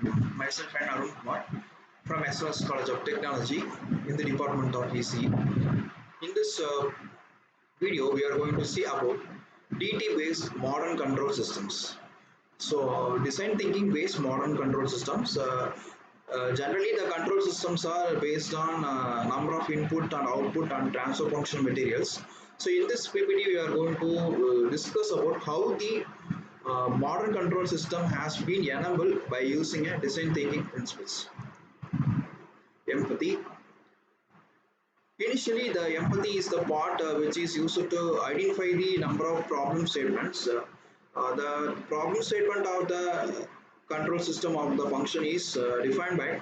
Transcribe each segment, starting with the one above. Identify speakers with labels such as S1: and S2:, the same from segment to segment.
S1: myself and Arun Kumar from SOS College of Technology in the department of EC. In this video, we are going to see about DT-based modern control systems. So, design thinking based modern control systems. Generally, the control systems are based on number of input and output and transfer function materials. So, in this PPT, we are going to discuss about how the modern control system has been enabled by using a design thinking principles. Empathy. Initially, the empathy is the part which is used to identify the number of problem statements. The problem statement of the control system of the function is defined by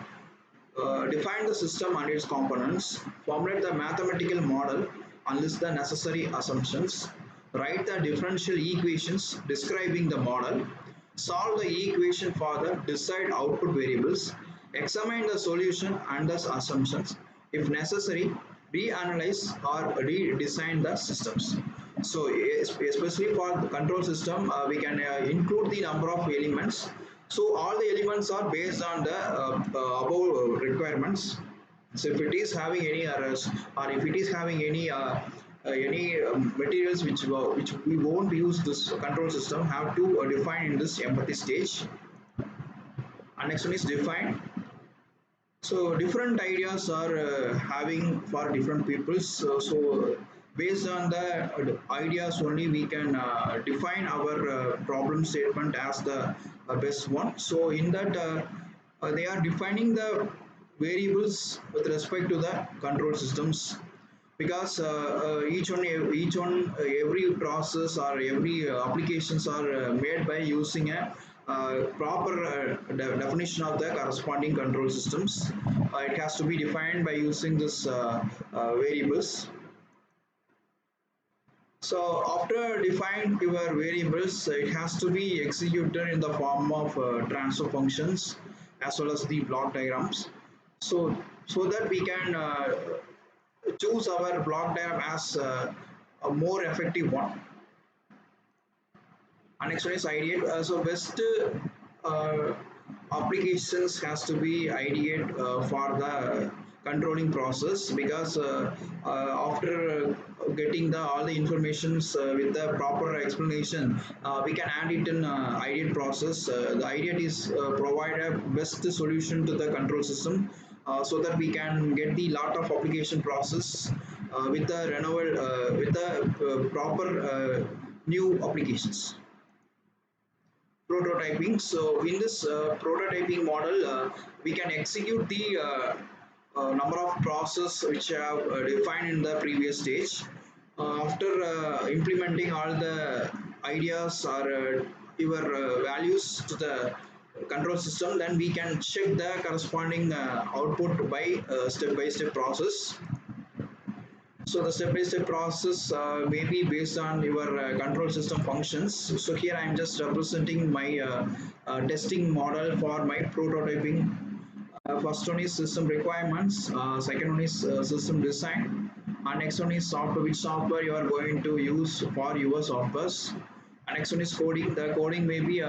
S1: define the system and its components, formulate the mathematical model and list the necessary assumptions, write the differential equations describing the model, solve the equation for the desired output variables, examine the solution and the assumptions. If necessary, reanalyze or redesign the systems. So, especially for the control system, we can include the number of elements. So, all the elements are based on the above requirements. So, if it is having any errors or if it is having any materials which we won't use this control system, have to define in this empathy stage. And next one is define. So different ideas are having for different peoples. So based on the ideas only we can define our problem statement as the best one. So in that they are defining the variables with respect to the control systems, because every process or every applications are made by using a proper definition of the corresponding control systems. It has to be defined by using this variables. So after define your variables, it has to be executed in the form of transfer functions as well as the block diagrams. So that we can choose our block diagram as a more effective one. And next one is ideate. So best applications has to be ideate for the controlling process, because after getting the all the informations with the proper explanation, we can add it in ideate process. The ideate is provide a best solution to the control system, so that we can get the lot of application process with the renewal with the proper new applications. Prototyping. So in this prototyping model, we can execute the number of process which have defined in the previous stage. After implementing all the ideas or your values to the control system, then we can check the corresponding output by step-by-step process. So the step-by-step process may be based on your control system functions. So here I am just representing my testing model for my prototyping. First one is system requirements, second one is system design, and next one is software, which software you are going to use for your softwares. And next one is coding. The coding may be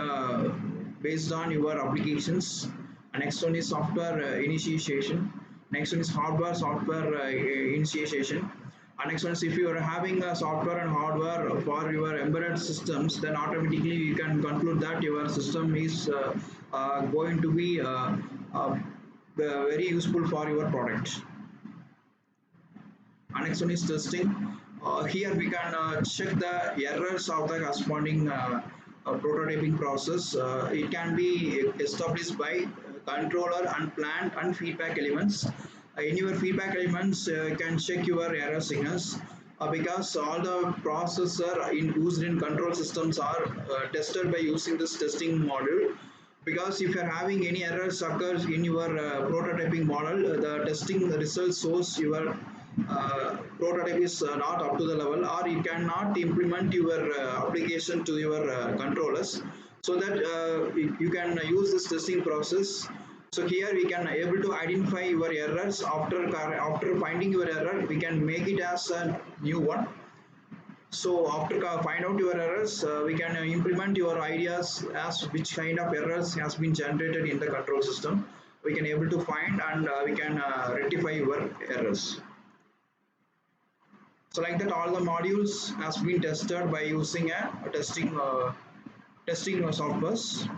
S1: based on your applications. And next one is software initiation. Next one is software initiation. And next one is if you are having a software and hardware for your embedded systems, then automatically you can conclude that your system is going to be very useful for your product. And next one is testing. Here we can check the errors of the corresponding prototyping process. It can be established by controller and plant and feedback elements. In your feedback elements, you can check your error signals, because all the processor used in control systems are tested by using this testing module. Because if you are having any errors occurs in your prototyping model, the testing results shows your prototype is not up to the level, or you cannot implement your application to your controllers, so that you can use this testing process. So here we can able to identify your errors. After finding your error, we can make it as a new one. So after find out your errors, we can implement your ideas as which kind of errors has been generated in the control system. We can able to find and we can rectify your errors. So like that, all the modules has been tested by using a testing softwares.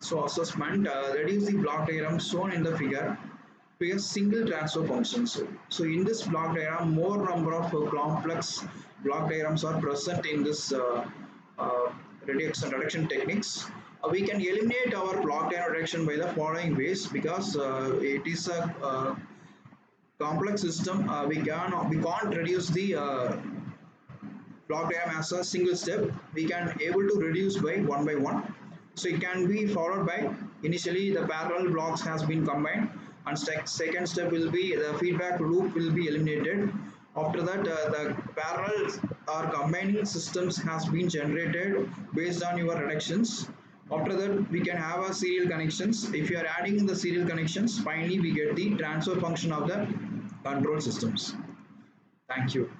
S1: So assessment, that is the block diagram shown in the figure to a single transfer function. So in this block diagram, more number of complex block diagrams are present in this reduction techniques. We can eliminate our block diagram reduction by the following ways, because it is a complex system. We can't reduce the block diagram as a single step. We can able to reduce by one. So it can be followed by, initially the parallel blocks has been combined, and second step will be the feedback loop will be eliminated. After that, the parallel or combining systems has been generated based on your reductions. After that, we can have a serial connections. If you are adding the serial connections, finally we get the transfer function of the control systems. Thank you.